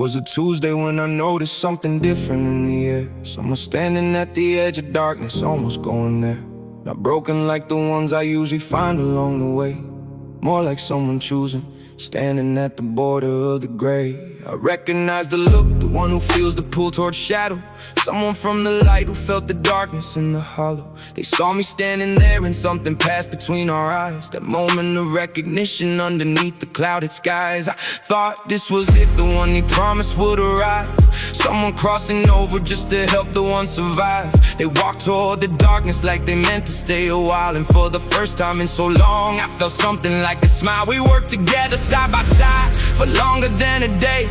was a Tuesday when I noticed something different in the air. Someone standing at the edge of darkness, almost going there. Not broken like the ones I usually find along the way, more like someone choosing, standing at the border of the gray. I recognize the look, the one who feels the pull towards shadow. Someone from the light who felt the darkness in the hollow. They saw me standing there and something passed between our eyes. That moment of recognition underneath the clouded skies. I thought this was it, the one he promised would arrive. Someone crossing over just to help the one survive. They walked toward the darkness like they meant to stay a while. And for the first time in so long, I felt something like a smile. We worked together side by side for longer than a day.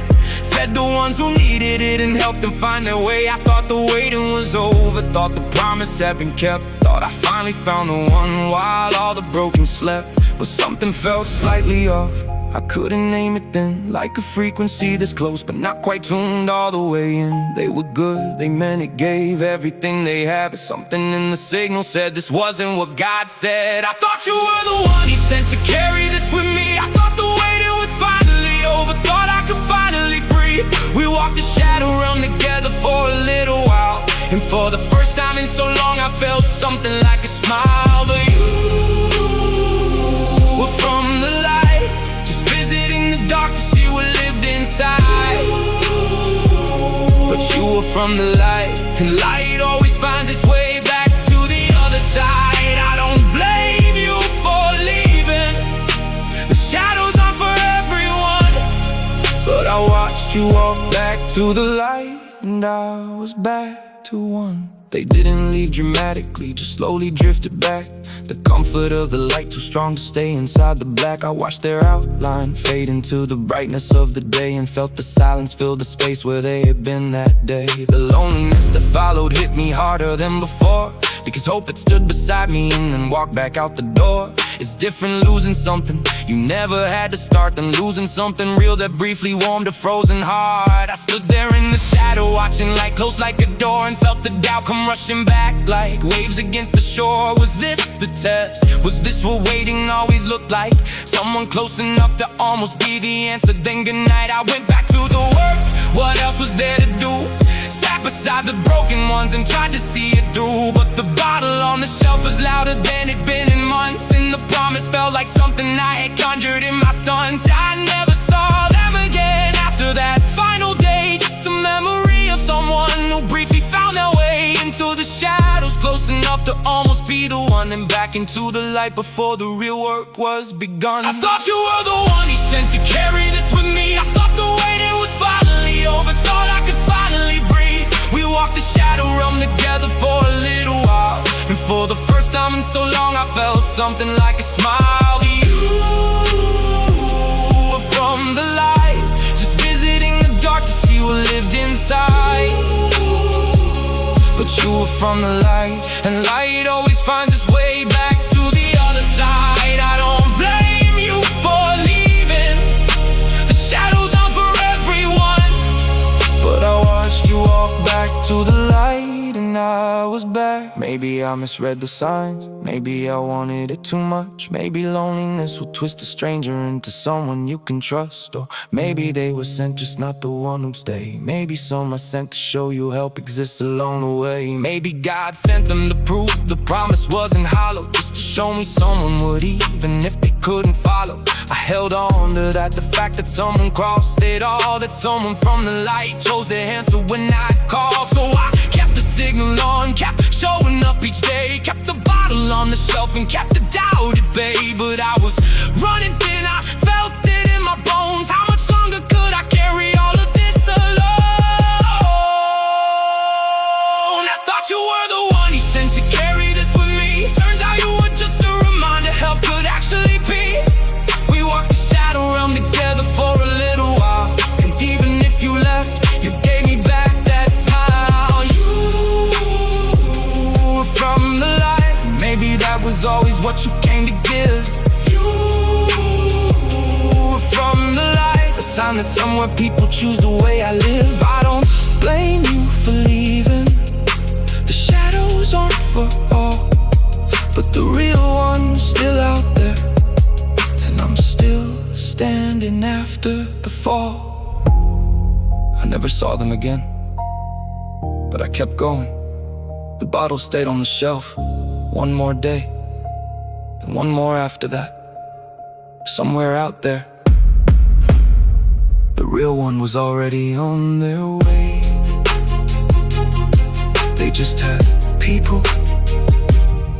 Fed the ones who needed it and helped them find their way. I thought the waiting was over, thought the promise had been kept. Thought I finally found the one while all the broken slept. But something felt slightly off, I couldn't name it then. Like a frequency that's close but not quite tuned all the way in. They were good, they meant it, gave everything they had. But something in the signal said this wasn't what God said. I thought you were the one he sent to carry this with me. I thought the waiting was finally over, thought I could finally breathe. We walked the shadow realm together for a little while. And for the first time in so long I felt something like a smile. But you were from the light, just visiting the dark to see what lived inside. But you were from the light, and light always finds its way back to the other side. I don't blame you for leaving. The shadows aren't for everyone, but I watched you walk back to the light, and I was back to one. They didn't leave dramatically, just slowly drifted back. The comfort of the light, too strong to stay inside the black. I watched their outline fade into the brightness of the day, and felt the silence fill the space where they had been that day. The loneliness that followed hit me harder than before, because hope had stood beside me and then walked back out the door. It's different losing something you never had to start than losing something real that briefly warmed a frozen heart. I stood there in the shadow watching light close like a door, and felt the doubt come rushing back like waves against the shore. Was this the test? Was this what waiting always looked like? Someone close enough to almost be the answer. Then goodnight, I went back to the work. What else was there to do? Sat beside the broken ones and tried to see it through. But the bottle on the shelf was louder than it'd been in months, and the promise felt like something I had conjured in my stunts. I never saw them again after that final day, just a memory of someone who briefly found their way into the shadows, close enough to almost be the one, and back into the light before the real work was begun. I thought you were the one he sent to carry this with me. I thought the waiting was finally over, thought I could finally breathe. We walked the shadow realm together for a little while, and for the first time in so long I felt something like a smile. You were from the light, just visiting the dark to see what lived inside. But you were from the light, and light always finds its way back to the other side. I don't blame you for leaving. The shadows aren't for everyone, but I watched you walk back to the light, and I was back. Maybe I misread the signs, maybe I wanted it too much. Maybe loneliness will twist a stranger into someone you can trust. Or maybe they were sent, just not the one who'd stay. Maybe some are sent to show you help exists along the way. Maybe God sent them to prove the promise wasn't hollow, just to show me someone would, even if they couldn't follow. I held on to that, the fact that someone crossed it all, that someone from the light chose to answer when I called. So I kept the signal on, kept showing up each day, kept the bottle on the shelf and kept the doubt at bay. But I was running thin, I felt it in my bones. How much longer could I carry all of this alone? I thought you were the one he sent to carry this with me. Turns out you were just a reminder help could actually be. We walked the shadow realm together for a little while, and even if you left, you gave me back that smile. You were from the light, maybe that was always what you came to give. You were from the light, a sign that somewhere people choose the way I live. I don't blame you for leaving. The shadows aren't for all, but the real one's still out there, and I'm still standing after the fall. I never saw them again, but I kept going. The bottle stayed on the shelf. One more day, and one more after that. Somewhere out there, the real one was already on their way. They just had people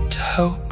to help.